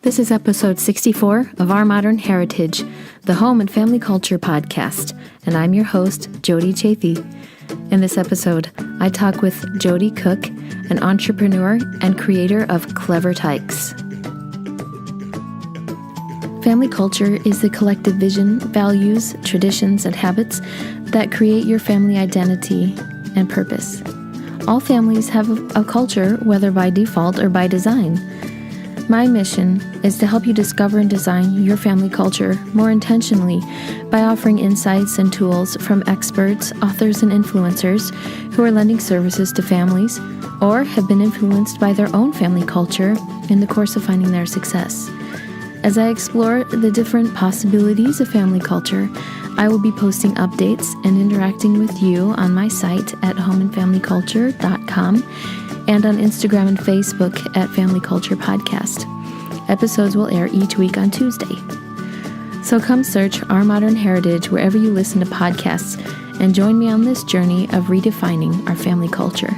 This is episode 64 of Our Modern Heritage, the Home and Family Culture podcast, and I'm your host, Jodie Cook. In this episode, I talk with Jodie Cook, an entrepreneur and creator of Clever Tykes. Family culture is the collective vision, values, traditions, and habits that create your family identity and purpose. All families have a culture, whether by default or by design. My mission is to help you discover and design your family culture more intentionally by offering insights and tools from experts, authors, and influencers who are lending services to families or have been influenced by their own family culture in the course of finding their success. As I explore the different possibilities of family culture, I will be posting updates and interacting with you on my site at homeandfamilyculture.com and on Instagram and Facebook at Family Culture Podcast. Episodes will air each week on Tuesday. So come search Our Modern Heritage wherever you listen to podcasts and join me on this journey of redefining our family culture.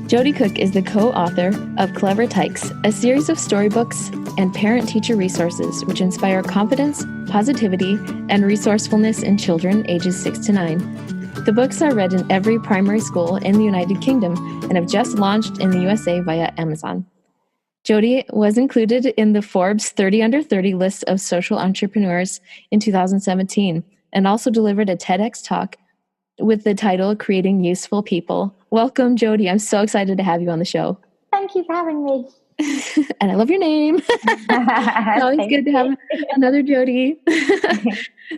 Jodie Cook is the co-author of Clever Tykes, a series of storybooks and parent-teacher resources which inspire confidence, positivity, and resourcefulness in children ages 6 to 9. The books are read in every primary school in the United Kingdom and have just launched in the USA via Amazon. Jodie was included in the Forbes 30 Under 30 list of social entrepreneurs in 2017 and also delivered a TEDx talk with the title Creating Useful People. Welcome, Jodie. I'm so excited to have you on the show. Thank you for having me. And I love your name. It's always good to have another Jodie.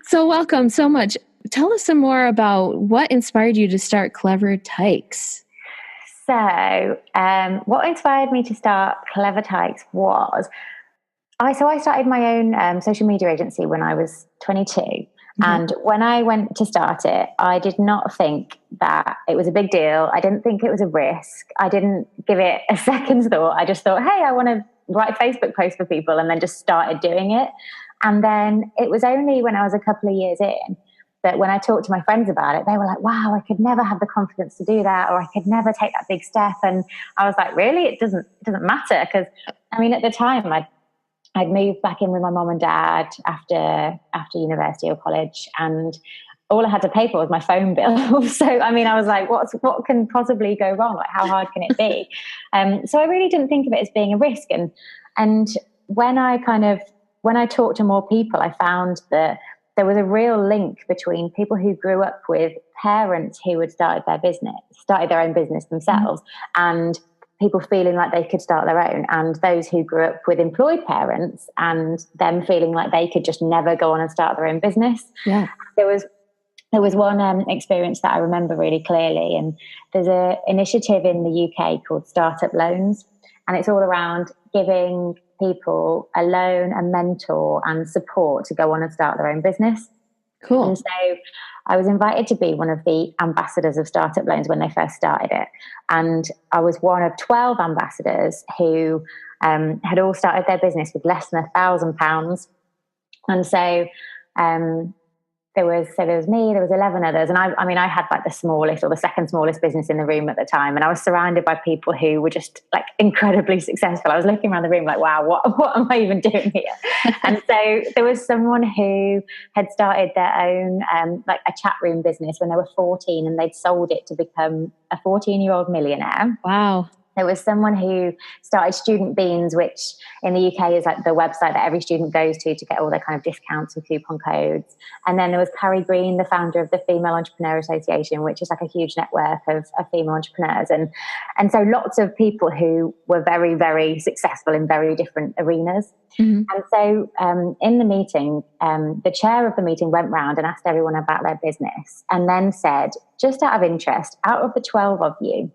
So welcome so much. Tell us some more about what inspired you to start Clever Tykes. So, what inspired me to start Clever Tykes was, I started my own social media agency when I was 22. Mm-hmm. And when I went to start it, I did not think that it was a big deal. I didn't think it was a risk. I didn't give it a second's thought. I just thought, hey, I want to write Facebook posts for people, and then just started doing it. And then it was only when I was a couple of years in that when I talked to my friends about it, they were like, wow, I could never have the confidence to do that, or I could never take that big step. And I was like, really? It doesn't matter. Because I mean, at the time I'd moved back in with my mom and dad after university or college, and all I had to pay for was my phone bill. So, I mean, I was like, what can possibly go wrong? Like, how hard can it be? So I really didn't think of it as being a risk. And when I talked to more people, I found that there was a real link between people who grew up with parents who had started their own business themselves, and people feeling like they could start their own, and those who grew up with employed parents and them feeling like they could just never go on and start their own business. Yeah. There was one experience that I remember really clearly, and there's an initiative in the UK called Startup Loans, and it's all around giving people a loan, a mentor, and support to go on and start their own business. Cool. And so I was invited to be one of the ambassadors of Startup Loans when they first started it. And I was one of 12 ambassadors who had all started their business with less than £1,000. And so there was me, there was 11 others. And I mean, I had like the smallest or the second smallest business in the room at the time. And I was surrounded by people who were just like incredibly successful. I was looking around the room like, wow, what am I even doing here? And so there was someone who had started their own like a chat room business when they were 14, and they'd sold it to become a 14-year-old millionaire. Wow. There was someone who started Student Beans, which in the UK is like the website that every student goes to get all their kind of discounts and coupon codes. And then there was Carrie Green, the founder of the Female Entrepreneur Association, which is like a huge network of female entrepreneurs. And so lots of people who were very, very successful in very different arenas. Mm-hmm. And so in the meeting, the chair of the meeting went round and asked everyone about their business, and then said, just out of interest, out of the 12 of you,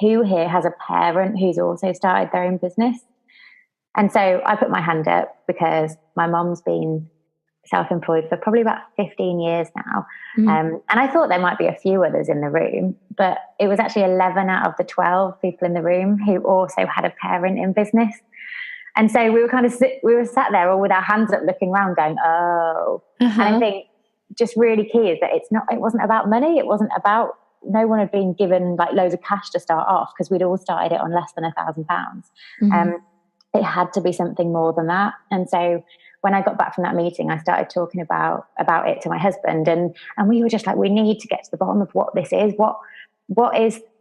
who here has a parent who's also started their own business? And so I put my hand up because my mom's been self-employed for probably about 15 years now. Mm. And I thought there might be a few others in the room, but it was actually 11 out of the 12 people in the room who also had a parent in business. And so we were sat there all with our hands up looking around going, oh. Uh-huh. And I think just really key is that it wasn't about money. It wasn't about, no one had been given like loads of cash to start off, because we'd all started it on less than £1,000. Mm-hmm. it had to be something more than that. And so when I got back from that meeting, I started talking about it to my husband, and we were just like, we need to get to the bottom of what this is.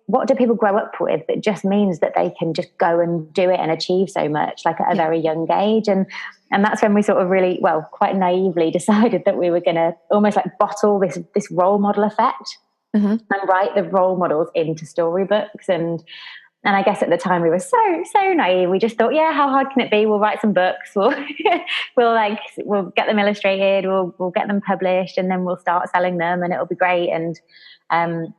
What do people grow up with that just means that they can just go and do it and achieve so much, like at a very young age? And that's when we sort of really, well, quite naively decided that we were going to almost like bottle this role model effect and write the role models into storybooks. And I guess at the time we were so naive. We just thought, yeah, how hard can it be? We'll write some books. We'll get them illustrated. We'll get them published, and then we'll start selling them, and it'll be great. And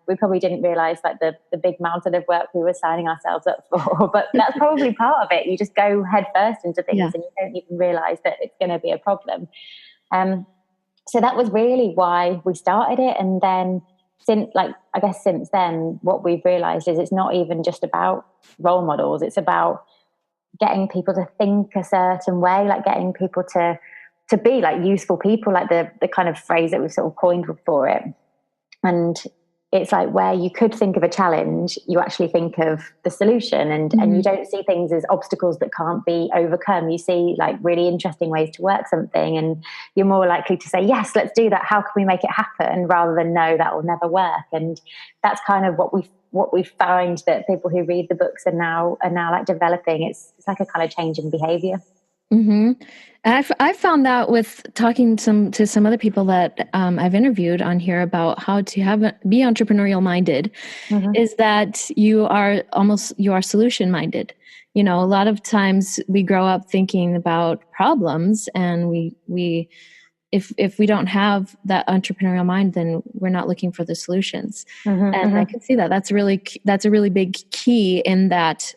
we probably didn't realize like the big mountain of work we were signing ourselves up for. But that's probably part of it. You just go head first into things, and you don't even realize that it's going to be a problem. So that was really why we started it, and then. Since then, what we've realized is it's not even just about role models. It's about getting people to think a certain way, like getting people to be like useful people, like the kind of phrase that we've sort of coined for it. And it's like where you could think of a challenge, you actually think of the solution, and you don't see things as obstacles that can't be overcome. You see like really interesting ways to work something, and you're more likely to say, yes, let's do that. How can we make it happen? Rather than no, that will never work. And that's kind of what we find that people who read the books are now like developing. It's like a kind of change in behavior. Mm-hmm. I've found that with talking to some other people that I've interviewed on here about how to be entrepreneurial minded, is that you are solution minded. You know, a lot of times we grow up thinking about problems, and we if we don't have that entrepreneurial mind, then we're not looking for the solutions. I can see that. That's a really big key in that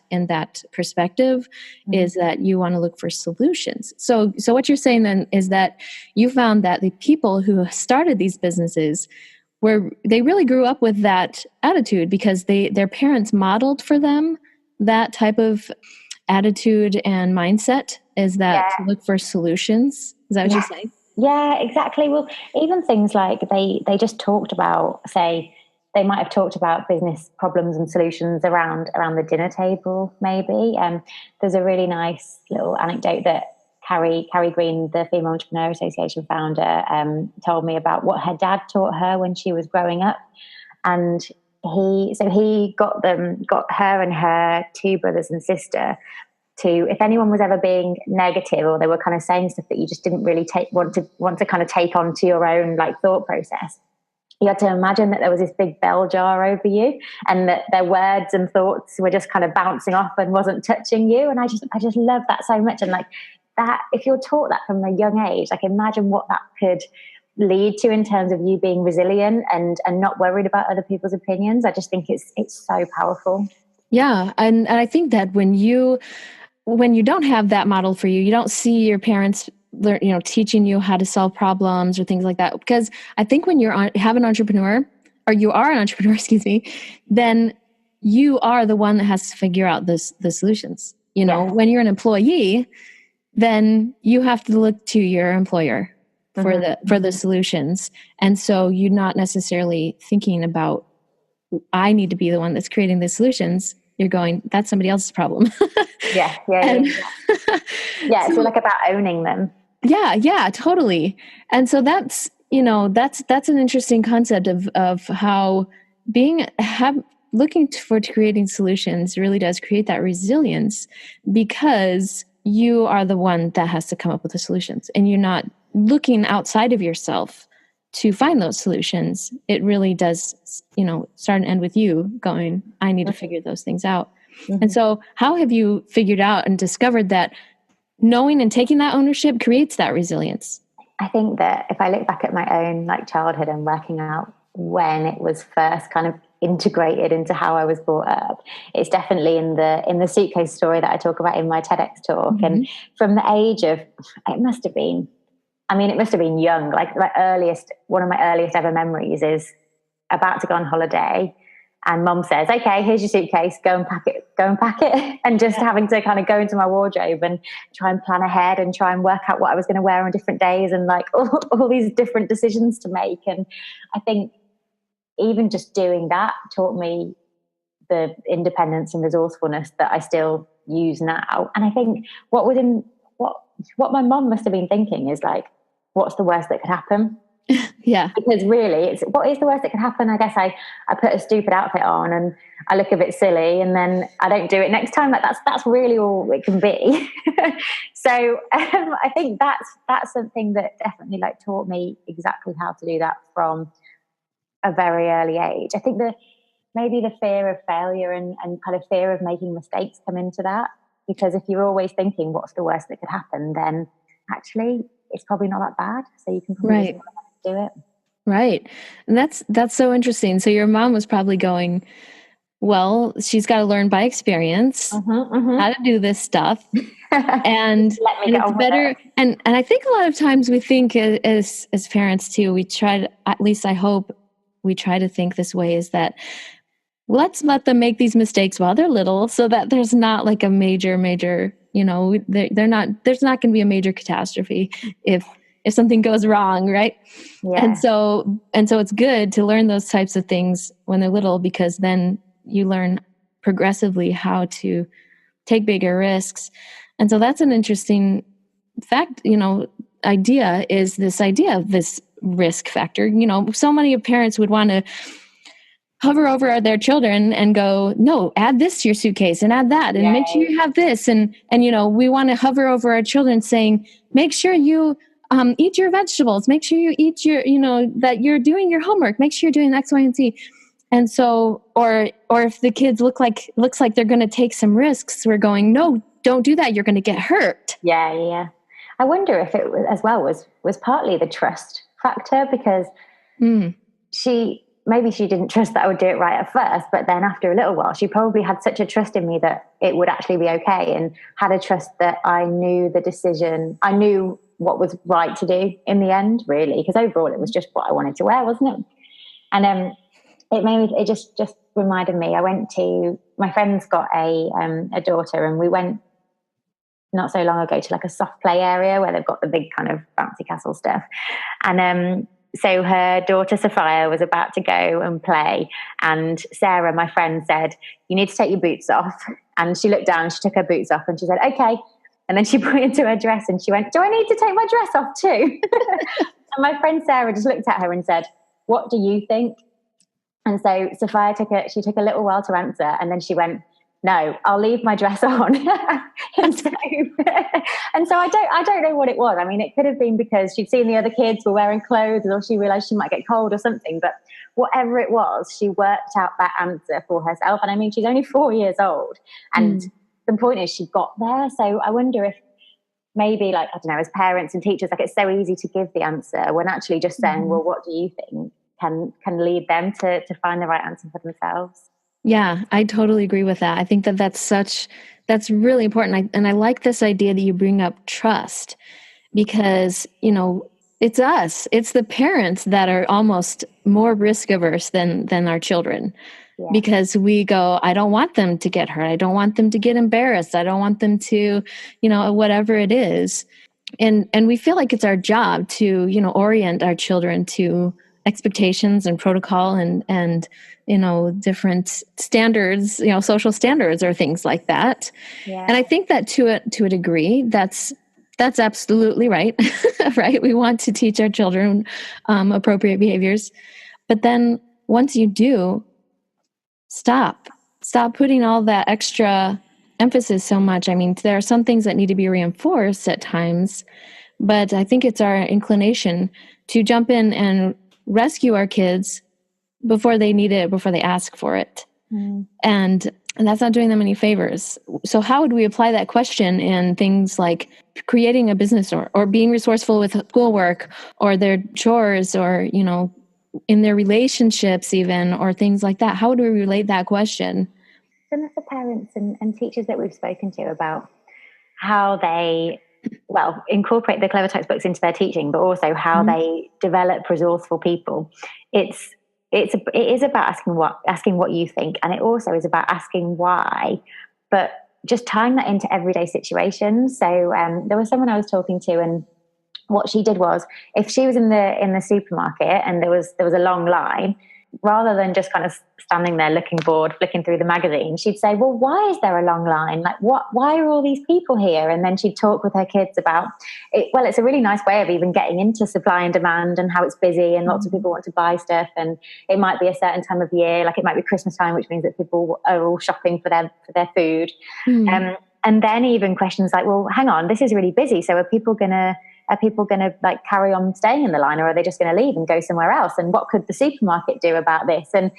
perspective, is that you want to look for solutions. So what you're saying then is that you found that the people who started these businesses they really grew up with that attitude because their parents modeled for them that type of attitude and mindset, is that to look for solutions. Is that what you're saying? Yeah, exactly. Well, even things like they just talked about, say, they might have talked about business problems and solutions around the dinner table, maybe. There's a really nice little anecdote that Carrie Green, the Female Entrepreneur Association founder, told me about what her dad taught her when she was growing up. And he got her and her two brothers and sister to, if anyone was ever being negative or they were kind of saying stuff that you just didn't really want to kind of take on to your own like thought process, you had to imagine that there was this big bell jar over you, and that their words and thoughts were just kind of bouncing off and wasn't touching you. And I just love that so much. And like that, if you're taught that from a young age, like imagine what that could lead to in terms of you being resilient and not worried about other people's opinions. I just think it's so powerful. Yeah, and I think that when you don't have that model for you, you don't see your parents teaching you how to solve problems or things like that. Because I think when you are an entrepreneur, excuse me, then you are the one that has to figure out the solutions. When you're an employee, then you have to look to your employer for the solutions. And so you're not necessarily thinking about, I need to be the one that's creating the solutions. You're going, that's somebody else's problem. Yeah. So like about owning them. Yeah, totally. And so that's an interesting concept of how looking for creating solutions really does create that resilience, because you are the one that has to come up with the solutions, and you're not looking outside of yourself to find those solutions. It really does, start and end with you going, I need to figure those things out. And so how have you figured out and discovered that knowing and taking that ownership creates that resilience? I think that if I look back at my own like childhood and working out when it was first kind of integrated into how I was brought up, it's definitely in the suitcase story that I talk about in my TEDx talk. And from the age of, it must have been young, like one of my earliest ever memories is about to go on holiday, and mum says, okay, here's your suitcase, go and pack it. And just having to kind of go into my wardrobe and try and plan ahead and try and work out what I was going to wear on different days, and like all these different decisions to make. And I think even just doing that taught me the independence and resourcefulness that I still use now. And I think what my mum must have been thinking is like, what's the worst that could happen? Yeah. Because really, it's what is the worst that could happen? I guess I put a stupid outfit on and I look a bit silly, and then I don't do it next time. Like that's really all it can be. So I think that's something that definitely like taught me exactly how to do that from a very early age. I think that maybe the fear of failure and kind of fear of making mistakes come into that, because if you're always thinking what's the worst that could happen, then actually it's probably not that bad. So you can probably just do it. Right. And that's so interesting. So your mom was probably going, well, she's got to learn by experience how to do this stuff. And it's better. And I think a lot of times we think as parents too, we try to, at least I hope we try to think this way, is that let's let them make these mistakes while they're little, so that there's not like a major, there's not going to be a major catastrophe if something goes wrong. Right. Yeah. And so it's good to learn those types of things when they're little, because then you learn progressively how to take bigger risks. And so that's an interesting fact, idea is this idea of this risk factor. So many parents would want to hover over their children and go, no, add this to your suitcase and add that and make sure you have this. And we want to hover over our children saying, make sure you eat your vegetables, make sure you eat your, that you're doing your homework, make sure you're doing X, Y, and Z. And so, or if the kids looks like they're going to take some risks, we're going, no, don't do that. You're going to get hurt. Yeah. I wonder if it was, as well was partly the trust factor, because maybe she didn't trust that I would do it right at first, but then after a little while, she probably had such a trust in me that it would actually be okay, and had a trust that I knew the decision, I knew what was right to do in the end, really, because overall it was just what I wanted to wear, wasn't it? And it just reminded me, my friend's got a daughter, and we went not so long ago to like a soft play area where they've got the big kind of bouncy castle stuff. And so her daughter Sophia was about to go and play, and Sarah, my friend, said, you need to take your boots off. And she looked down, she took her boots off, and she said, okay. And then she pointed to her dress and she went, do I need to take my dress off too? And my friend Sarah just looked at her and said, what do you think? And so Sophia took a little while to answer, and then she went, no, I'll leave my dress on. and so I don't know what it was. I mean, it could have been because she'd seen the other kids were wearing clothes, or she realized she might get cold or something. But whatever it was, she worked out that answer for herself. And I mean, she's only 4 years old. And the point is she got there. So I wonder if maybe, like, I don't know, as parents and teachers, like, it's so easy to give the answer when actually just saying, well, what do you think, can lead them to find the right answer for themselves. Yeah, I totally agree with that. I think that's really important. And I like this idea that you bring up trust, because, it's us, it's the parents that are almost more risk averse than our children. Yeah. Because we go, I don't want them to get hurt. I don't want them to get embarrassed. I don't want them to, whatever it is. And we feel like it's our job to, orient our children to expectations and protocol and different standards, social standards or things like that. Yeah. And I think that to a degree, that's absolutely right. Right. We want to teach our children appropriate behaviors. But then once you do, stop putting all that extra emphasis so much. I mean, there are some things that need to be reinforced at times, but I think it's our inclination to jump in and rescue our kids before they need it, before they ask for it. And that's not doing them any favors. So how would we apply that question in things like creating a business or being resourceful with schoolwork or their chores, or, in their relationships even, or things like that? How would we relate that question? Some of the parents and teachers that we've spoken to about how they incorporate the Clever Tykes books into their teaching, but also how they develop resourceful people. It is about asking what you think, and it also is about asking why, but just tying that into everyday situations. So there was someone I was talking to, and what she did was, if she was in the supermarket and there was a long line, rather than just kind of standing there looking bored, flicking through the magazine, she'd say, well, why is there a long line? Like, why are all these people here? And then she'd talk with her kids about it. Well, it's a really nice way of even getting into supply and demand and how it's busy and lots of people want to buy stuff. And it might be a certain time of year, like it might be Christmas time, which means that people are all shopping for their food. And then even questions like, well, hang on, this is really busy. So are people going to like carry on staying in the line, or are they just going to leave and go somewhere else? And what could the supermarket do about this? And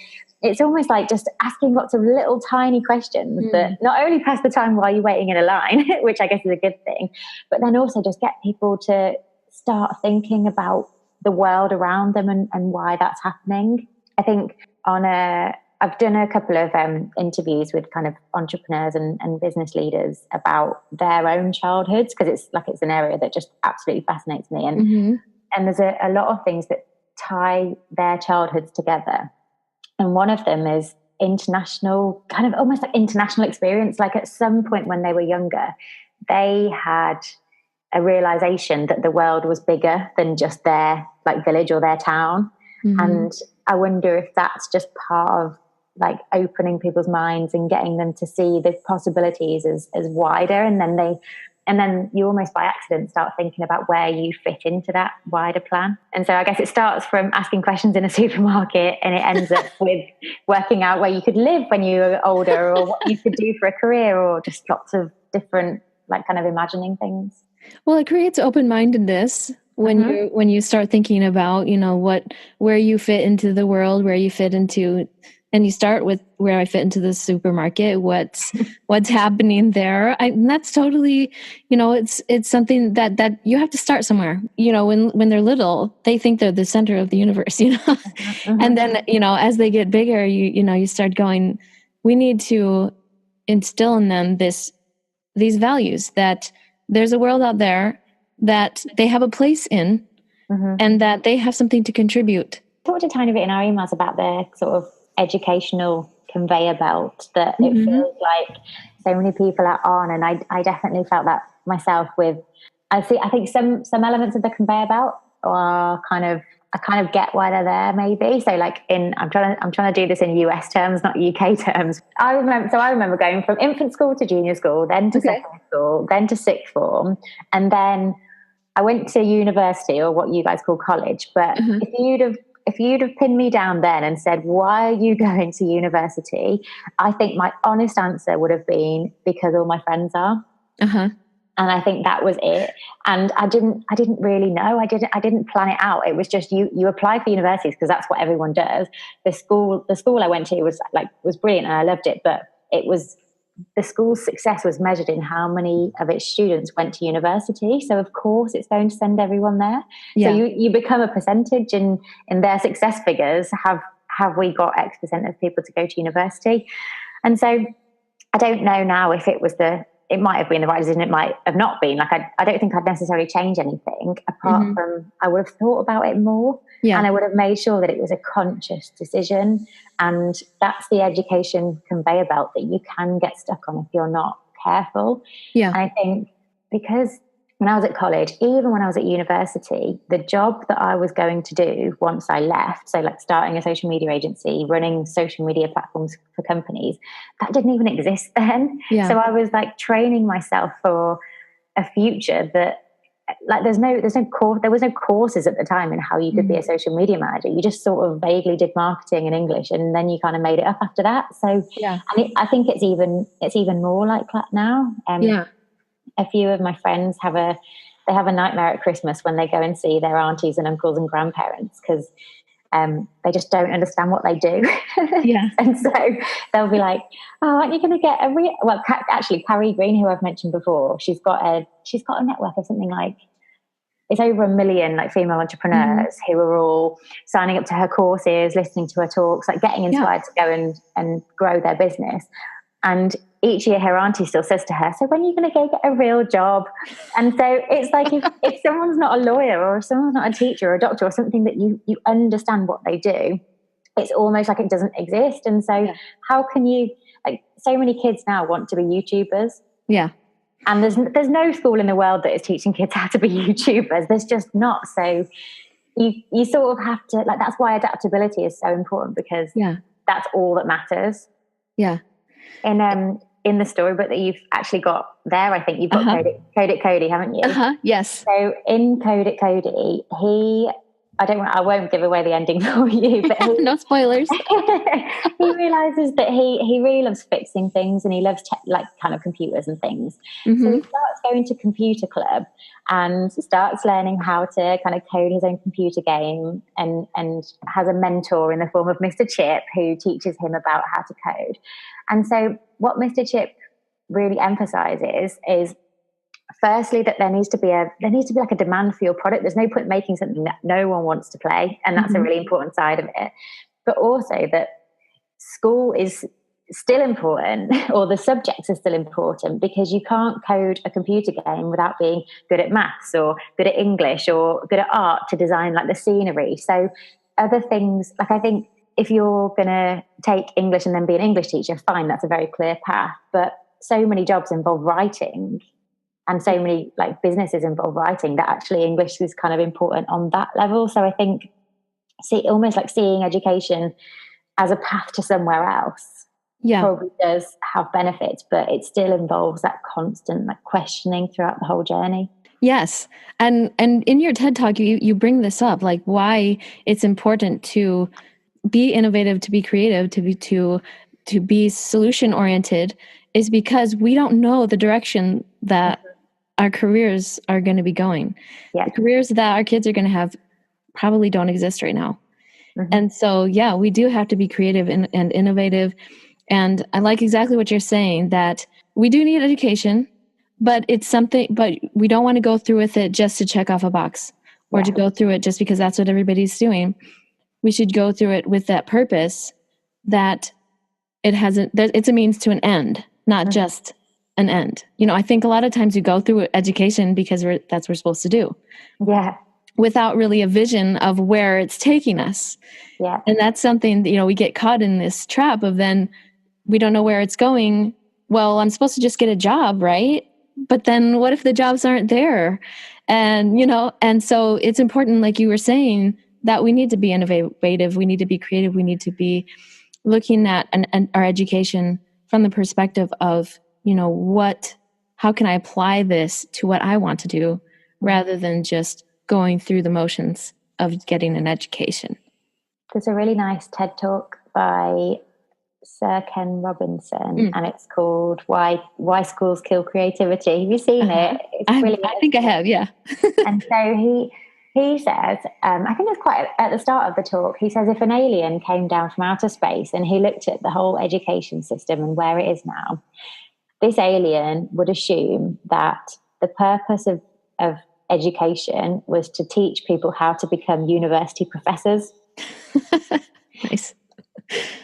it's almost like just asking lots of little tiny questions that not only pass the time while you're waiting in a line, which I guess is a good thing, but then also just get people to start thinking about the world around them and why that's happening. I think I've done a couple of interviews with kind of entrepreneurs and business leaders about their own childhoods, because it's an area that just absolutely fascinates me. And there's a lot of things that tie their childhoods together. And one of them is international, kind of almost like international experience. Like at some point when they were younger, they had a realization that the world was bigger than just their like village or their town. And I wonder if that's just part of like opening people's minds and getting them to see the possibilities as wider, and then you almost by accident start thinking about where you fit into that wider plan. And so I guess it starts from asking questions in a supermarket, and it ends up with working out where you could live when you were older, or what you could do for a career, or just lots of different like kind of imagining things. Well, it creates open-mindedness when you start thinking about, where you fit into the world, where you fit into. And you start with where I fit into the supermarket, what's happening there. And that's totally, it's something that you have to start somewhere. When they're little, they think they're the center of the universe, And then, as they get bigger, you start going, we need to instill in them these values, that there's a world out there that they have a place in, and that they have something to contribute. We talked a tiny bit in our emails about the sort of educational conveyor belt that it feels like so many people are on, and I definitely felt that myself with I think some elements of the conveyor belt are I kind of get why they're there, maybe. So like I'm trying to do this in US terms, not UK terms. I remember going from infant school to junior school, then to secondary school, then to sixth form, and then I went to university, or what you guys call college. But if you'd have pinned me down then and said, why are you going to university? I think my honest answer would have been, because all my friends are. And I think that was it. And I didn't really know. I didn't plan it out. It was just you apply for universities because that's what everyone does. The school I went to was brilliant and I loved it, but the school's success was measured in how many of its students went to university. So of course it's going to send everyone there. Yeah. So you become a percentage in their success figures. Have we got X percent of people to go to university? And so I don't know now if it might have been the right decision, it might have not been. Like I don't think I'd necessarily change anything apart from I would have thought about it more, and I would have made sure that it was a conscious decision. And that's the education conveyor belt that you can get stuck on if you're not careful. Yeah. And I think because when I was at college, even when I was at university, the job that I was going to do once I left, so like starting a social media agency, running social media platforms for companies, that didn't even exist then. Yeah. So I was like training myself for a future that like there was no courses at the time in how you could be a social media manager. You just sort of vaguely did marketing and English, and then you kind of made it up after that. So I think it's even more like that now. A few of my friends have a nightmare at Christmas when they go and see their aunties and uncles and grandparents because they just don't understand what they do. And so they'll be like, oh, aren't you going to get actually Carrie Green, who I've mentioned before, she's got a network of something like, it's over 1 million like female entrepreneurs who are all signing up to her courses, listening to her talks, like getting inspired to go and grow their business. And each year her auntie still says to her, so when are you going to go get a real job? And so it's like if someone's not a lawyer or if someone's not a teacher or a doctor or something that you understand what they do, it's almost like it doesn't exist. And so how can you, like so many kids now want to be YouTubers. Yeah. And there's no school in the world that is teaching kids how to be YouTubers. There's just not. So you sort of have to, like, that's why adaptability is so important, because that's all that matters. Yeah. In the storybook that you've actually got there, I think you've got Code It Cody, haven't you? Yes. So in Code It Cody, I won't give away the ending for you, but no spoilers. he realizes that he really loves fixing things, and he loves like kind of computers and things. So he starts going to computer club and starts learning how to kind of code his own computer game, and has a mentor in the form of Mr. Chip, who teaches him about how to code. And so what Mr. Chip really emphasizes is, firstly, that there needs to be like a demand for your product. There's no point making something that no one wants to play, and that's a really important side of it. But also that school is still important, or the subjects are still important, because you can't code a computer game without being good at maths or good at English or good at art to design like the scenery. So other things, like, I think if you're going to take English and then be an English teacher, fine, that's a very clear path. But so many jobs involve writing, and so many like businesses involve writing, that actually English is kind of important on that level. So I think almost like seeing education as a path to somewhere else probably does have benefits, but it still involves that constant like questioning throughout the whole journey. Yes. And in your TED Talk, you bring this up, like why it's important to be innovative, to be creative, to be solution oriented, is because we don't know the direction that our careers are going to be going. The careers that our kids are going to have probably don't exist right now. And so, we do have to be creative and innovative. And I like exactly what you're saying, that we do need education, but we don't want to go through with it just to check off a box, or to go through it just because that's what everybody's doing. We should go through it with that purpose, that it's a means to an end, not just an end. I think a lot of times we go through education because that's what we're supposed to do. Yeah. Without really a vision of where it's taking us. Yeah. And that's something that, we get caught in this trap of, then we don't know where it's going. Well, I'm supposed to just get a job, right? But then what if the jobs aren't there? And, and so it's important, like you were saying, that we need to be innovative. We need to be creative. We need to be looking at our education from the perspective of, how can I apply this to what I want to do, rather than just going through the motions of getting an education. There's a really nice TED Talk by Sir Ken Robinson, and it's called Why Schools Kill Creativity. Have you seen it? It's brilliant. I think I have, yeah. And so he says, I think it's quite at the start of the talk, he says, if an alien came down from outer space and he looked at the whole education system and where it is now, this alien would assume that the purpose of education was to teach people how to become university professors. Nice.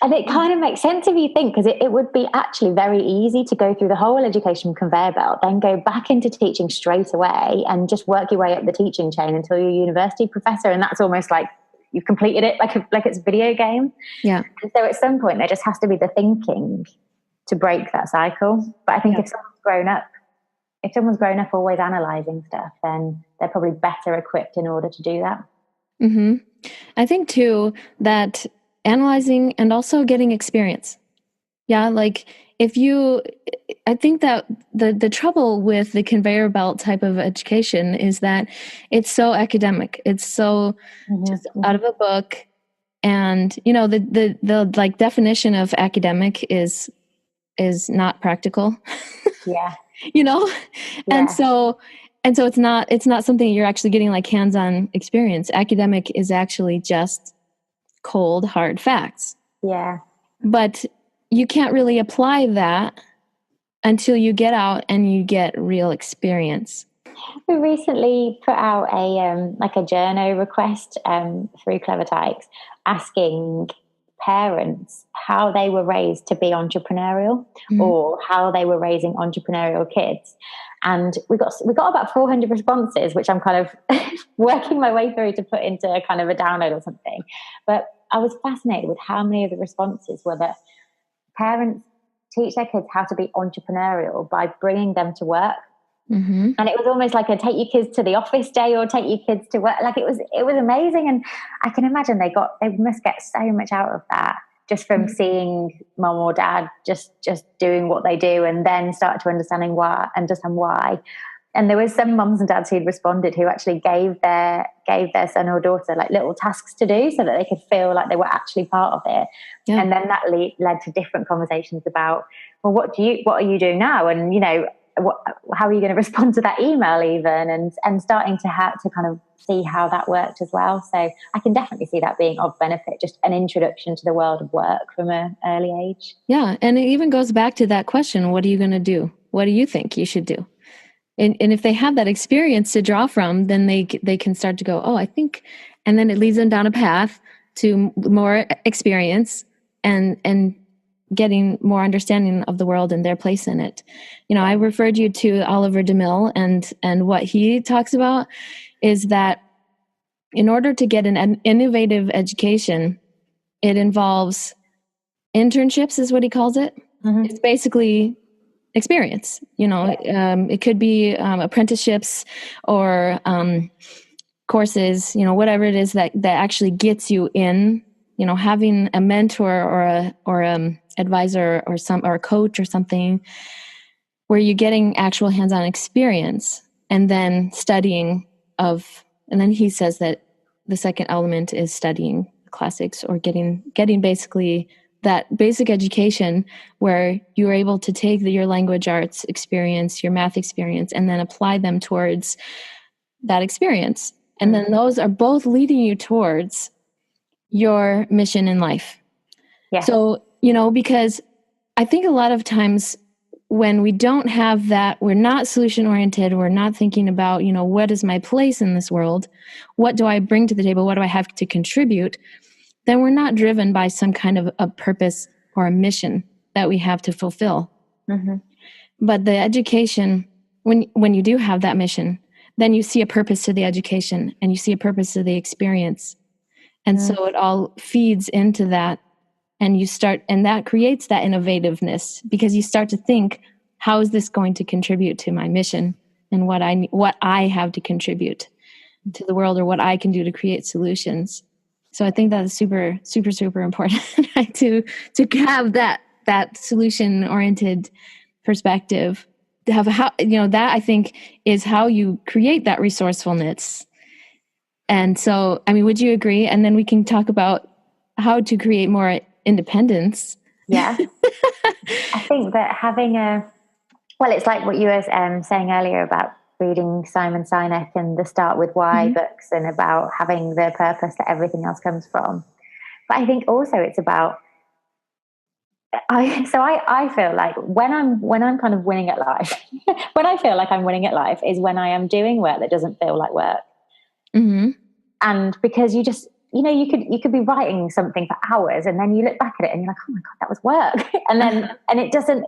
And it kind of makes sense if you think, because it would be actually very easy to go through the whole education conveyor belt, then go back into teaching straight away and just work your way up the teaching chain until you're a university professor. And that's almost like you've completed it, like it's a video game. Yeah. And so at some point there just has to be the thinking to break that cycle. But I think if someone's grown up always analysing stuff, then they're probably better equipped in order to do that. Mm-hmm. I think too that analyzing and also getting experience. Yeah, like I think that the trouble with the conveyor belt type of education is that it's so academic. It's so just out of a book. And, the like definition of academic is not practical. Yeah. Yeah. And so it's not something you're actually getting like hands-on experience. Academic is actually just cold, hard facts. Yeah. But you can't really apply that until you get out and you get real experience. We recently put out a journo request through Clever Tykes, asking parents how they were raised to be entrepreneurial, or how they were raising entrepreneurial kids. And we got about 400 responses, which I'm kind of working my way through to put into a kind of a download or something. But I was fascinated with how many of the responses were that parents teach their kids how to be entrepreneurial by bringing them to work. Mm-hmm. And it was almost like a take your kids to the office day or take your kids to work. Like it was amazing. And I can imagine they must get so much out of that just from seeing mum or dad just doing what they do, and then start to understand why. And there was some mums and dads who'd responded who actually gave their son or daughter like little tasks to do so that they could feel like they were actually part of it. Yeah. And then that led to different conversations about, well, what are you doing now? And, you know, how are you going to respond to that email even? And starting to have to kind of see how that worked as well. So I can definitely see that being of benefit, just an introduction to the world of work from an early age. Yeah. And it even goes back to that question, what are you going to do? What do you think you should do? And if they have that experience to draw from, then they can start to go, oh, I think, and then it leads them down a path to more experience and getting more understanding of the world and their place in it. You know, I referred you to Oliver DeMille, and what he talks about is that in order to get an innovative education, it involves internships, is what he calls it. Mm-hmm. It's basically experience, you know. It could be apprenticeships or courses, you know, whatever it is that actually gets you in, you know, having a mentor or advisor or a coach or something where you're getting actual hands-on experience, and then and then he says that the second element is studying classics or getting basically that basic education where you're able to take your language arts experience, your math experience, and then apply them towards that experience. And then those are both leading you towards your mission in life. Yeah. So, you know, because I think a lot of times when we don't have that, we're not solution oriented, we're not thinking about, you know, what is my place in this world? What do I bring to the table? What do I have to contribute? Then we're not driven by some kind of a purpose or a mission that we have to fulfill. Mm-hmm. But the education, when you do have that mission, then you see a purpose to the education and you see a purpose to the experience. And so it all feeds into that, and that creates that innovativeness, because you start to think, how is this going to contribute to my mission and what I have to contribute to the world, or what I can do to create solutions. So I think that is super, super, super important, right? To have that solution oriented perspective, to have that I think is how you create that resourcefulness. And so, I mean, would you agree? And then we can talk about how to create more independence. Yeah. I think that it's like what you were saying earlier about reading Simon Sinek and the Start With Why books, and about having the purpose that everything else comes from. But I think also it's about, I feel like when I'm kind of winning at life, when I feel like I'm winning at life is when I am doing work that doesn't feel like work. Mm-hmm. And because you just, you know, you could be writing something for hours, and then you look back at it and you're like, oh my God, that was work. And then, and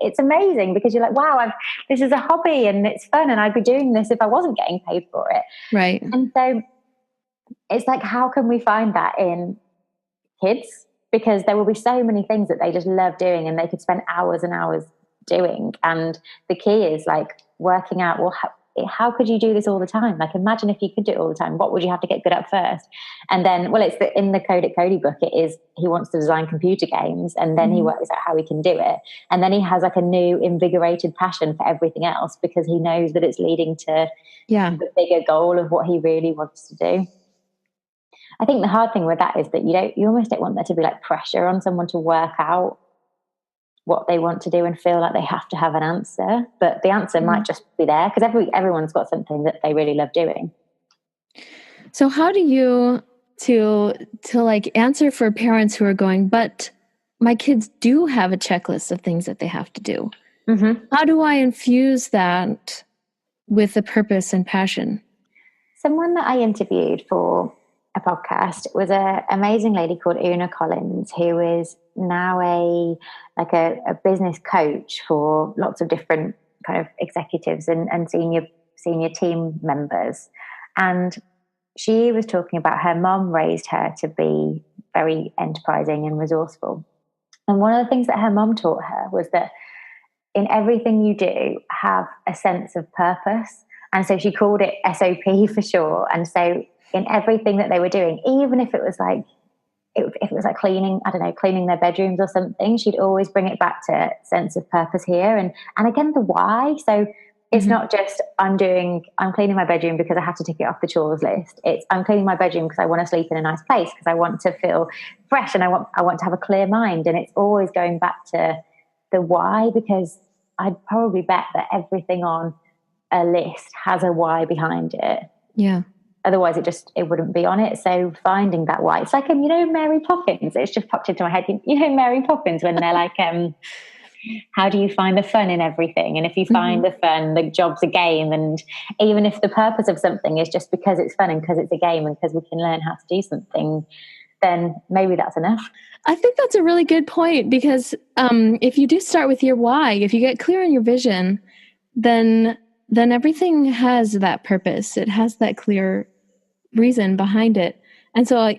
it's amazing because you're like, wow, this is a hobby and it's fun, and I'd be doing this if I wasn't getting paid for it. Right. And so it's like, how can we find that in kids? Because there will be so many things that they just love doing and they could spend hours and hours doing. And the key is like working out, well, how could you do this all the time? Like, imagine if you could do it all the time, what would you have to get good at first? And then, well, in the Code It Cody book, it is, he wants to design computer games, and then he works out how he can do it. And then he has like a new invigorated passion for everything else, because he knows that it's leading to the bigger goal of what he really wants to do. I think the hard thing with that is that you almost don't want there to be like pressure on someone to work out what they want to do and feel like they have to have an answer, but the answer might just be there, because everyone's got something that they really love doing. So how do you to like answer for parents who are going, but my kids do have a checklist of things that they have to do. Mm-hmm. How do I infuse that with a purpose and passion? Someone that I interviewed for a podcast was an amazing lady called Una Collins, who is now a business coach for lots of different kind of executives and senior team members. And she was talking about her mum raised her to be very enterprising and resourceful. And one of the things that her mum taught her was that in everything you do, have a sense of purpose. And so she called it SOP for sure. And so in everything that they were doing, even if it was like, if it was like cleaning, I don't know, cleaning their bedrooms or something, she'd always bring it back to sense of purpose here. And again, the why. So it's not just I'm cleaning my bedroom because I have to tick it off the chores list. It's I'm cleaning my bedroom because I want to sleep in a nice place, because I want to feel fresh, and I want to have a clear mind. And it's always going back to the why, because I'd probably bet that everything on a list has a why behind it. Yeah. Otherwise it wouldn't be on it. So finding that why, it's like, Mary Poppins, it's just popped into my head. Mary Poppins, when they're like, how do you find the fun in everything? And if you find the fun, the job's a game. And even if the purpose of something is just because it's fun and because it's a game and because we can learn how to do something, then maybe that's enough. I think that's a really good point, because if you do start with your why, if you get clear on your vision, then everything has that purpose. It has that clear reason behind it. And so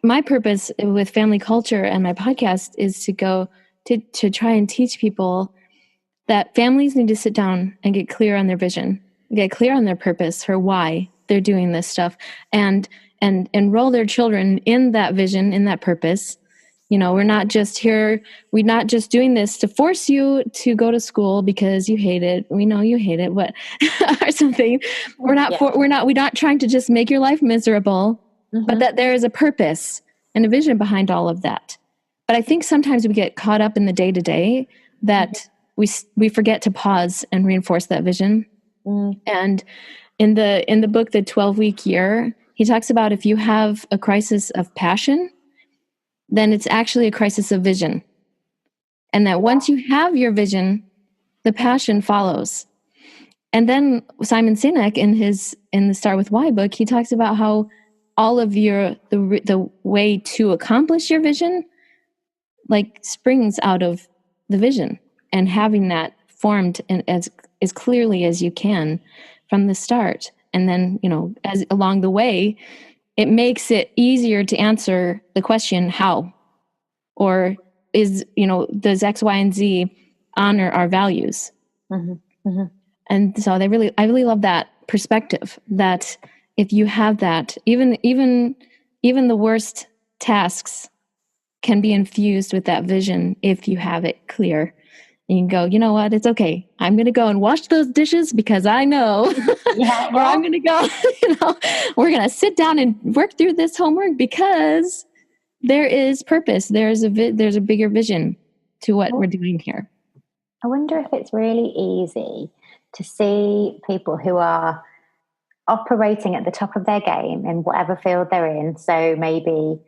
my purpose with family culture and my podcast is to go to try and teach people that families need to sit down and get clear on their vision, get clear on their purpose for why they're doing this stuff, and enroll their children in that vision, in that purpose. We're not just doing this to force you to go to school because you hate it. We know you hate it, or something. We're not trying to just make your life miserable, but that there is a purpose and a vision behind all of that. But I think sometimes we get caught up in the day-to-day that we forget to pause and reinforce that vision. And in the book, The 12-Week Year, he talks about if you have a crisis of passion, then it's actually a crisis of vision. And that once you have your vision, the passion follows. And then Simon Sinek in the Start With Why book, he talks about how all of the way to accomplish your vision springs out of the vision, and having that formed as clearly as you can from the start. And then, as along the way, it makes it easier to answer the question, how? Or does X, Y, and Z honor our values? And so I really love that perspective, that if you have that, even the worst tasks can be infused with that vision if you have it clear. And you can go, you know what, it's okay. I'm going to go and wash those dishes because I know. Or I'm going to go, we're going to sit down and work through this homework because there is purpose. There's a bigger vision to what we're doing here. I wonder if it's really easy to see people who are operating at the top of their game in whatever field they're in. So maybe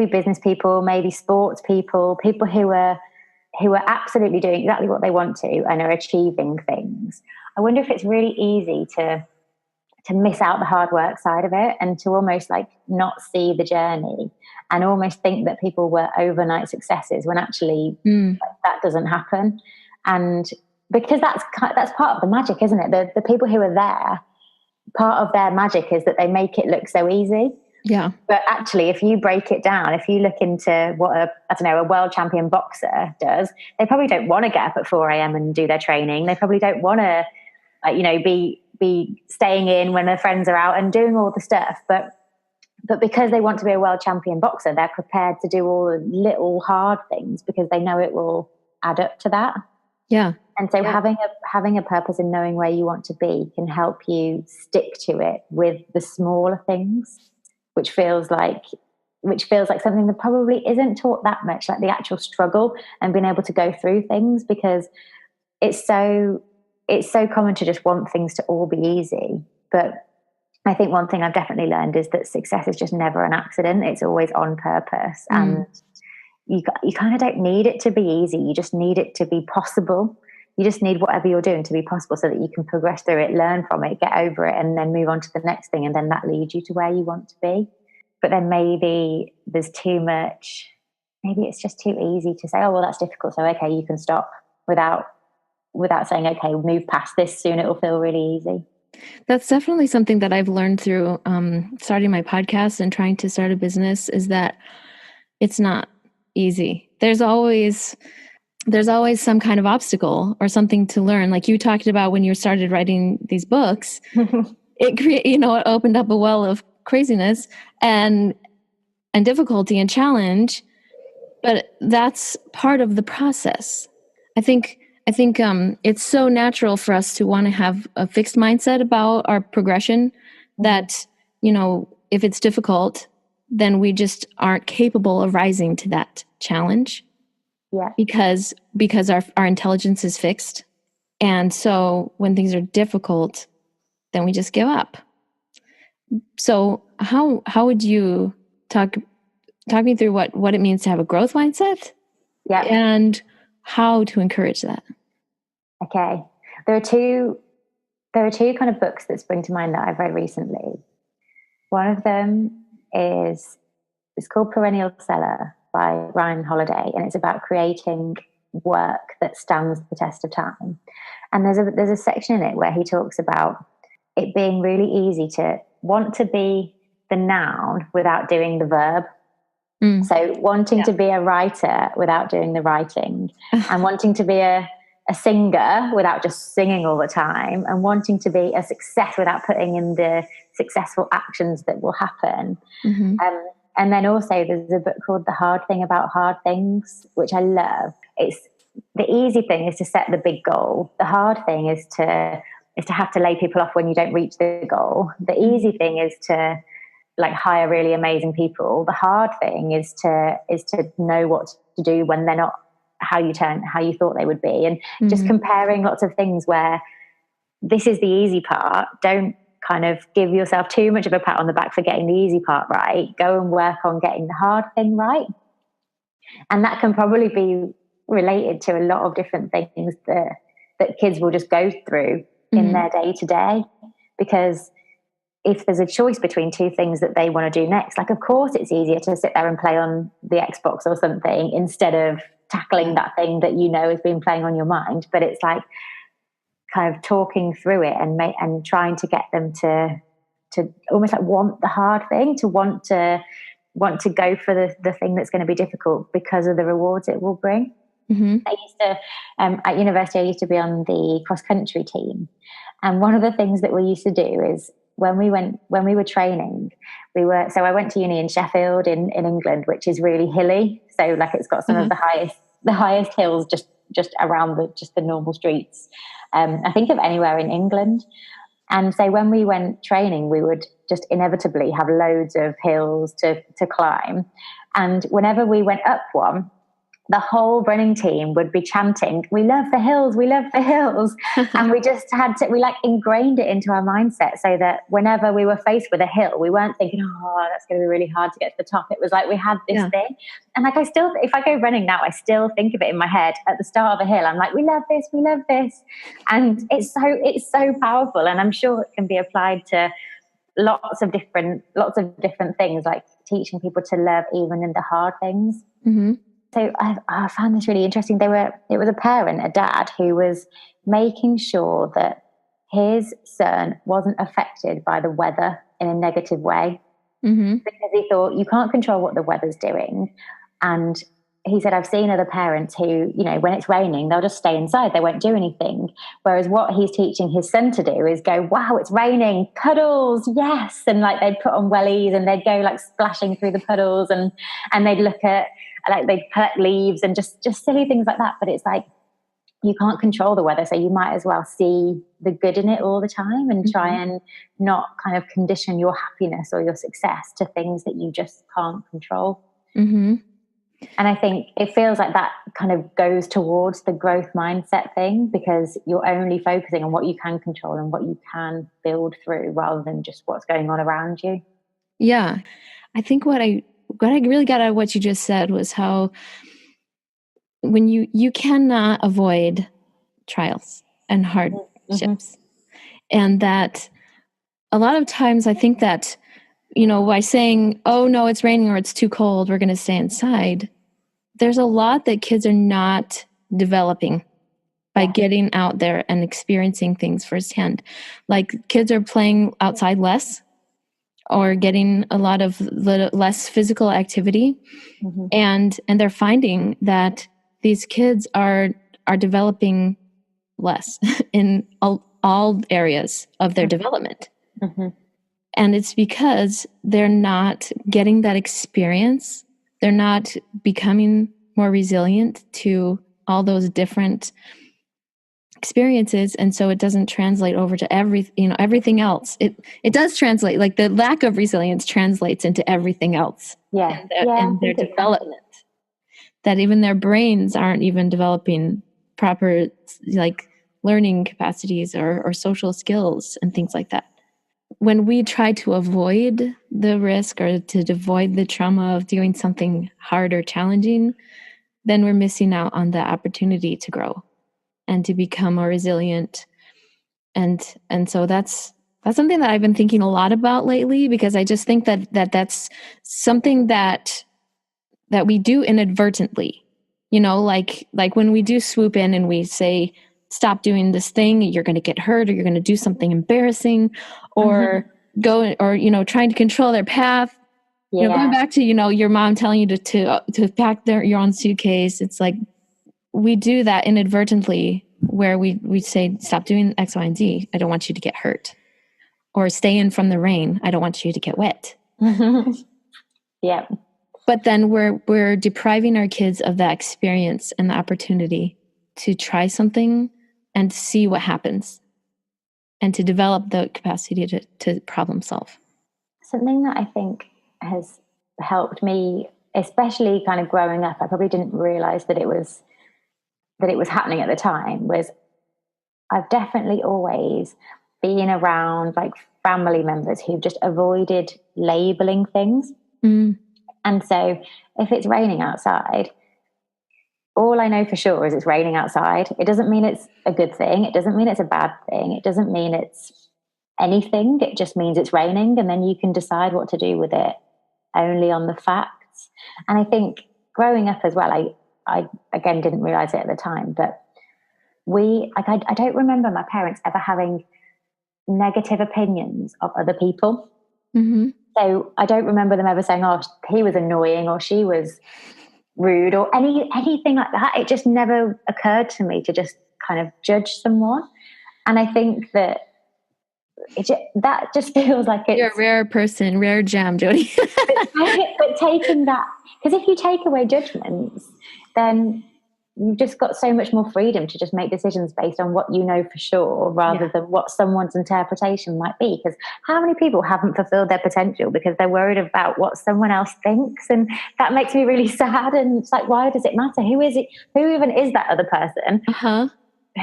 business people, maybe sports people who are absolutely doing exactly what they want to and are achieving things. I wonder if it's really easy to miss out the hard work side of it, and to almost not see the journey, and almost think that people were overnight successes when actually that doesn't happen. And because that's part of the magic, isn't it? The people who are there, part of their magic is that they make it look so easy. Yeah. But actually, if you break it down, if you look into what a world champion boxer does, they probably don't want to get up at 4 a.m. and do their training. They probably don't want to, be staying in when their friends are out and doing all the stuff. But because they want to be a world champion boxer, they're prepared to do all the little hard things because they know it will add up to that. Yeah. And so having a purpose and knowing where you want to be can help you stick to it with the smaller things, which feels like something that probably isn't taught that much, like the actual struggle and being able to go through things, because it's so common to just want things to all be easy. But I think one thing I've definitely learned is that success is just never an accident. It's always on purpose. And you kind of don't need it to be easy. You just need it to be possible. You just need whatever you're doing to be possible so that you can progress through it, learn from it, get over it, and then move on to the next thing. And then that leads you to where you want to be. But then maybe there's too much, maybe it's just too easy to say, oh, well, that's difficult, so okay, you can stop, without saying, okay, move past this, soon it will feel really easy. That's definitely something that I've learned through starting my podcast and trying to start a business, is that it's not easy. There's always there's always some kind of obstacle or something to learn. Like you talked about when you started writing these books, it opened up a well of craziness and difficulty and challenge, but that's part of the process. I think it's so natural for us to want to have a fixed mindset about our progression that, if it's difficult, then we just aren't capable of rising to that challenge. Yeah. Because our intelligence is fixed. And so when things are difficult, then we just give up. So how would you talk me through what it means to have a growth mindset? Yeah. And how to encourage that? Okay. There are two kind of books that spring to mind that I've read recently. One of them it's called Perennial Seller by Ryan Holiday, and it's about creating work that stands the test of time. And there's a section in it where he talks about it being really easy to want to be the noun without doing the verb. So wanting to be a writer without doing the writing, and wanting to be a singer without just singing all the time, and wanting to be a success without putting in the successful actions that will happen. And then also there's a book called The Hard Thing About Hard Things, which I love. It's the easy thing is to set the big goal. The hard thing is to have to lay people off when you don't reach the goal. The easy thing is to hire really amazing people. The hard thing is to know what to do when they're not how you thought they would be. And just comparing lots of things where this is the easy part. Don't kind of give yourself too much of a pat on the back for getting the easy part right. Go and work on getting the hard thing right. And that can probably be related to a lot of different things that kids will just go through in their day to day. Because if there's a choice between two things that they want to do next, of course it's easier to sit there and play on the Xbox or something instead of tackling that thing that has been playing on your mind. But it's kind of talking through it and trying to get them to almost want the hard thing, to want to go for the thing that's going to be difficult because of the rewards it will bring. I used to at university, I used to be on the cross country team, and one of the things that we used to do is when we were training, so I went to uni in Sheffield in England, which is really hilly, so it's got some of the highest hills just around the normal streets, I think, of anywhere in England. And so when we went training, we would just inevitably have loads of hills to climb. And whenever we went up one, the whole running team would be chanting, "We love the hills, we love the hills." And we just we ingrained it into our mindset so that whenever we were faced with a hill, we weren't thinking, "Oh, that's going to be really hard to get to the top." It was we had this thing. And I still, if I go running now, I still think of it in my head at the start of a hill. I'm "We love this, we love this." And it's so powerful. And I'm sure it can be applied to lots of different things, like teaching people to love even in the hard things. So I found this really interesting. It was a dad, who was making sure that his son wasn't affected by the weather in a negative way, because he thought you can't control what the weather's doing. And he said, I've seen other parents who, when it's raining, they'll just stay inside. They won't do anything. Whereas what he's teaching his son to do is go, "Wow, it's raining, puddles, yes." And they'd put on wellies and they'd go splashing through the puddles, and they'd look at, they'd collect leaves and just silly things like that. But it's you can't control the weather, so you might as well see the good in it all the time and try and not kind of condition your happiness or your success to things that you just can't control. And I think it feels like that kind of goes towards the growth mindset thing, because you're only focusing on what you can control and what you can build through, rather than just what's going on around you. Yeah. I think what I really got out of what you just said was how when you cannot avoid trials and hardships, and that a lot of times I think that, by saying, "Oh no, it's raining," or "It's too cold, we're going to stay inside," there's a lot that kids are not developing by getting out there and experiencing things firsthand. Kids are playing outside less, or getting a lot of less physical activity. And they're finding that these kids are developing less in all areas of their development. Mm-hmm. And it's because they're not getting that experience. They're not becoming more resilient to all those different experiences. And so it doesn't translate over to everything else. It does translate, like the lack of resilience translates into everything else. Yeah. And their development. That even their brains aren't even developing proper, like, learning capacities or social skills and things like that. When we try to avoid the risk or to avoid the trauma of doing something hard or challenging, then we're missing out on the opportunity to grow and to become more resilient. And so that's something that I've been thinking a lot about lately, because I just think that's something that we do inadvertently, like when we do swoop in and we say, stop doing this thing, you're going to get hurt, or you're going to do something embarrassing, or go, or, trying to control their path. Going back to, your mom telling you to pack your own suitcase. It's like, we do that inadvertently, where we say, stop doing X, Y, and Z. I don't want you to get hurt. Or stay in from the rain. I don't want you to get wet. Yeah. But then we're depriving our kids of that experience and the opportunity to try something and see what happens, and to develop the capacity to problem solve. Something that I think has helped me, especially kind of growing up, I probably didn't realize that it was happening at the time, was I've definitely always been around like family members who've just avoided labeling things. And so if it's raining outside, all I know for sure is it's raining outside. It doesn't mean it's a good thing. It doesn't mean it's a bad thing. It doesn't mean it's anything. It just means it's raining, and then you can decide what to do with it only on the facts. And I think growing up as well, I again didn't realize it at the time, but I don't remember my parents ever having negative opinions of other people. Mm-hmm. So I don't remember them ever saying, oh, he was annoying, or she was rude, or anything like that. It just never occurred to me to just kind of judge someone. And I think that that just feels like it's... You're a rare person, rare gem, Jodie. but taking that, because if you take away judgments, then you've just got so much more freedom to just make decisions based on what you know for sure, rather than what someone's interpretation might be. Because how many people haven't fulfilled their potential because they're worried about what someone else thinks? And that makes me really sad. And it's like, why does it matter? Who is it? Who even is that other person?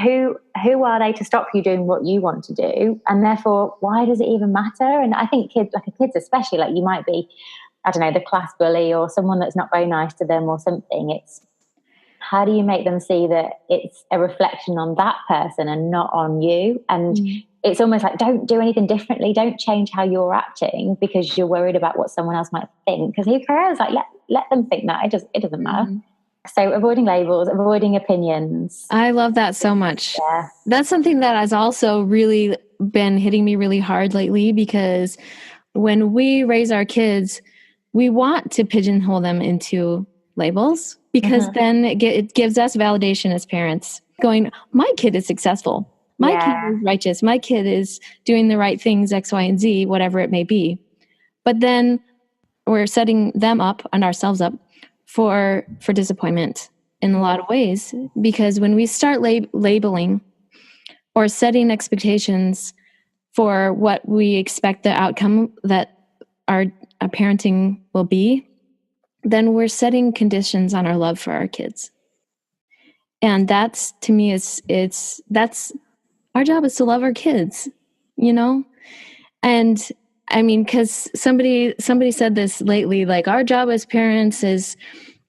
Who are they to stop you doing what you want to do? And therefore, why does it even matter? And I think kids especially, like, you might be, I don't know, the class bully or someone that's not very nice to them or something. It's, how do you make them see that it's a reflection on that person and not on you? And it's almost like, don't do anything differently. Don't change how you're acting because you're worried about what someone else might think. Because who cares? Like, let them think that. It doesn't matter. So avoiding labels, avoiding opinions. I love that so much. Yeah. That's something that has also really been hitting me really hard lately, because when we raise our kids, we want to pigeonhole them into labels, because then it gives us validation as parents, going, my kid is successful. My kid is righteous. My kid is doing the right things, X, Y, and Z, whatever it may be. But then we're setting them up and ourselves up for disappointment in a lot of ways, because when we start labeling or setting expectations for what we expect the outcome that our parenting will be, then we're setting conditions on our love for our kids. And that's, to me, that's our job, is to love our kids, And I mean, because somebody said this lately, like, our job as parents is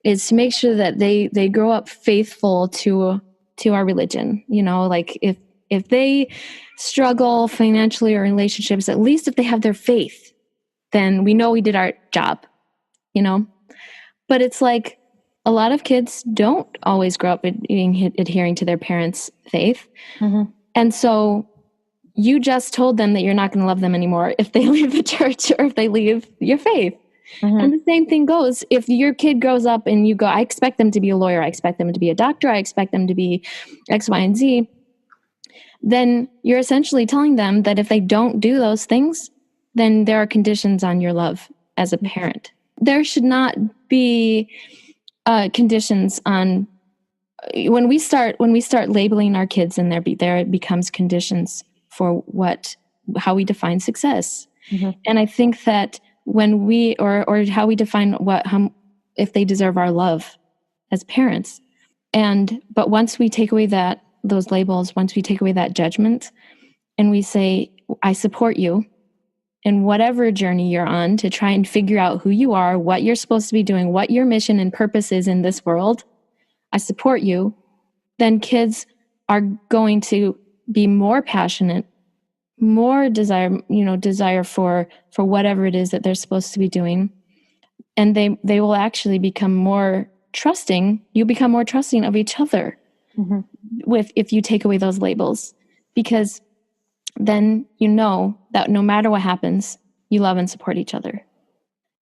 to make sure that they grow up faithful to our religion. Like, if they struggle financially or in relationships, at least if they have their faith, then we know we did our job, But it's like, a lot of kids don't always grow up adhering to their parents' faith. And so you just told them that you're not going to love them anymore if they leave the church or if they leave your faith. And the same thing goes if your kid grows up and you go, I expect them to be a lawyer, I expect them to be a doctor, I expect them to be X, Y, and Z, then you're essentially telling them that if they don't do those things, then there are conditions on your love as a parent. There should not be conditions on when we start labeling our kids, and there becomes conditions for how we define success. And I think that when we or how we define if they deserve our love as parents, but once we take away those labels, once we take away that judgment, and we say, I support you in whatever journey you're on to try and figure out who you are, what you're supposed to be doing, what your mission and purpose is in this world, I support you, then kids are going to be more passionate, more desire for whatever it is that they're supposed to be doing. And they will actually become more trusting. You become more trusting of each other if you take away those labels, because then you know that no matter what happens, you love and support each other.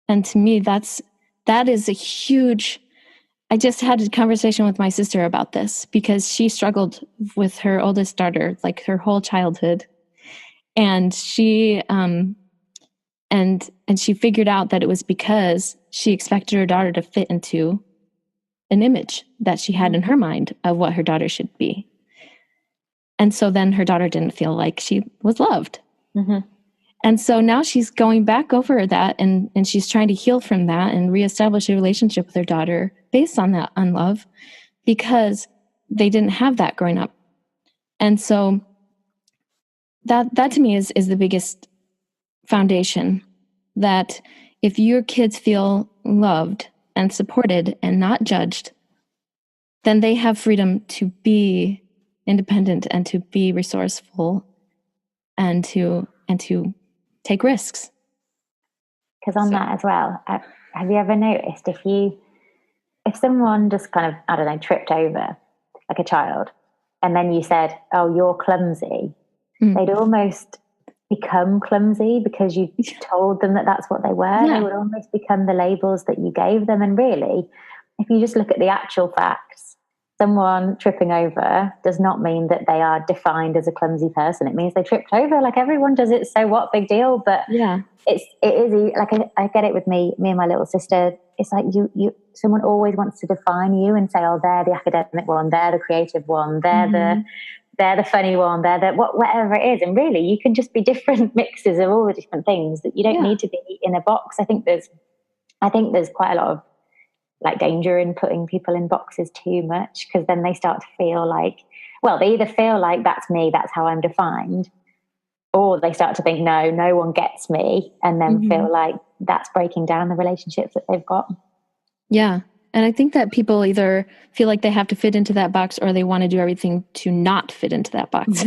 And to me, that is a huge. I just had a conversation with my sister about this because she struggled with her oldest daughter, like her whole childhood. And she she figured out that it was because she expected her daughter to fit into an image that she had in her mind of what her daughter should be. And so then her daughter didn't feel like she was loved. And so now she's going back over that and she's trying to heal from that and reestablish a relationship with her daughter based on that unlove, because they didn't have that growing up. And so that to me is the biggest foundation, that if your kids feel loved and supported and not judged, then they have freedom to be independent and to be resourceful and to take risks. Because on that as well, have you ever noticed if someone just kind of, I don't know, tripped over like a child, and then you said, oh, you're clumsy, they'd almost become clumsy because you told them that that's what they were. They would almost become the labels that you gave them. And really, if you just look at the actual facts, someone tripping over does not mean that they are defined as a clumsy person. It means they tripped over, like everyone does it. So what, big deal? But it is like, I get it with me and my little sister. It's like someone always wants to define you and say, oh, they're the academic one, they're the creative one, they're the funny one, they're the whatever it is. And really, you can just be different mixes of all the different things, that you don't need to be in a box. I think there's quite a lot of like danger in putting people in boxes too much, because then they start to feel like, well, they either feel like that's me, that's how I'm defined, or they start to think, no one gets me, and then feel like that's breaking down the relationships that they've got. Yeah. And I think that people either feel like they have to fit into that box, or they want to do everything to not fit into that box.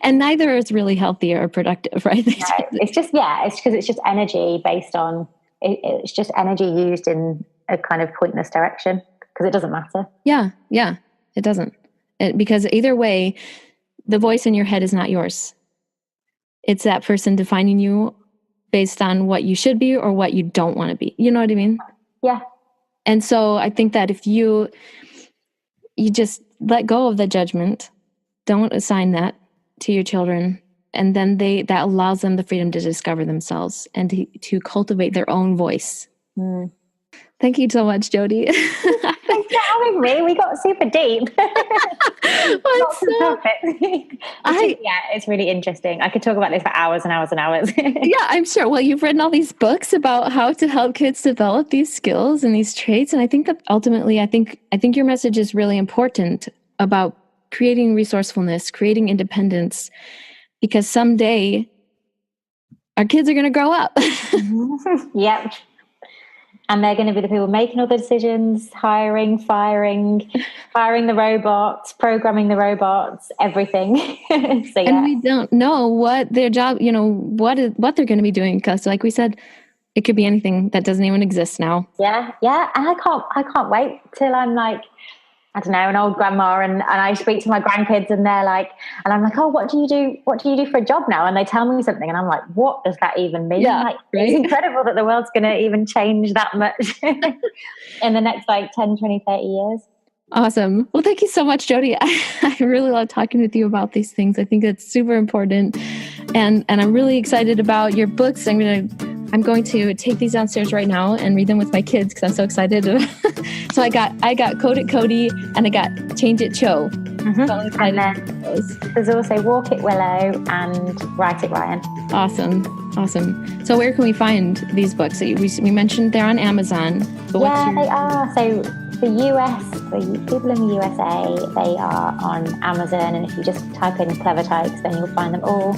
And neither is really healthy or productive, right? No, it's just, it's because it's just energy based on, it's just energy used in a kind of pointless direction, because it doesn't matter. Yeah, it doesn't. Because either way, the voice in your head is not yours. It's that person defining you based on what you should be or what you don't want to be. You know what I mean? Yeah. And so I think that if you just let go of the judgment, don't assign that to your children, and then that allows them the freedom to discover themselves and to cultivate their own voice. Thank you so much, Jodie. Thanks for having me. We got super deep. It's really interesting. I could talk about this for hours and hours and hours. Yeah, I'm sure. Well, you've written all these books about how to help kids develop these skills and these traits. And I think that ultimately, I think your message is really important about creating resourcefulness, creating independence, because someday our kids are going to grow up. Yep. And they're going to be the people making all the decisions, hiring, firing the robots, programming the robots, everything. So, and we don't know what their job, what they're going to be doing. Because like we said, it could be anything that doesn't even exist now. Yeah. And I can't wait till I'm like I don't know, an old grandma, and I speak to my grandkids, and they're like, and I'm like, oh, what do you do? What do you do for a job now? And they tell me something, and I'm like, what does that even mean? Yeah, like, right? It's incredible that the world's going to even change that much in the next like 10, 20, 30 years. Awesome. Well, thank you so much, Jodie. I really love talking with you about these things. I think it's super important. And I'm really excited about your books. I'm going to take these downstairs right now and read them with my kids because I'm so excited. So I got Code It Cody and I got Change It Cho. Mm-hmm. So and then there's also Walk It Willow and Write It Ryan. Awesome. So where can we find these books? We mentioned they're on Amazon. They are. So the US, the people in the USA, they are on Amazon. And if you just type in Clever Tykes, then you'll find them all.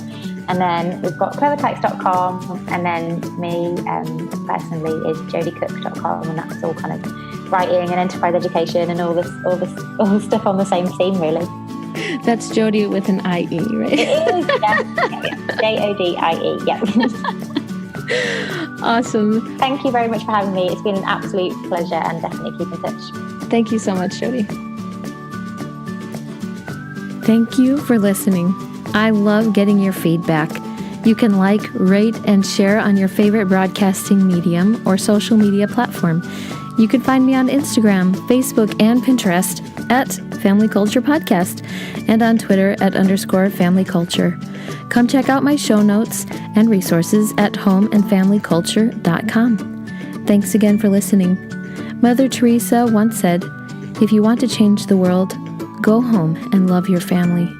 And then we've got clevertykes.com, and then me personally is jodiecook.com, and that's all kind of writing and enterprise education and all this stuff on the same theme, really. That's Jodie with an IE, right? It is, yeah. Jodie, yeah. Awesome. Thank you very much for having me. It's been an absolute pleasure, and definitely keep in touch. Thank you so much, Jodie. Thank you for listening. I love getting your feedback. You can like, rate, and share on your favorite broadcasting medium or social media platform. You can find me on Instagram, Facebook, and Pinterest at Family Culture Podcast, and on Twitter at _Family Culture. Come check out my show notes and resources at homeandfamilyculture.com. Thanks again for listening. Mother Teresa once said, "If you want to change the world, go home and love your family."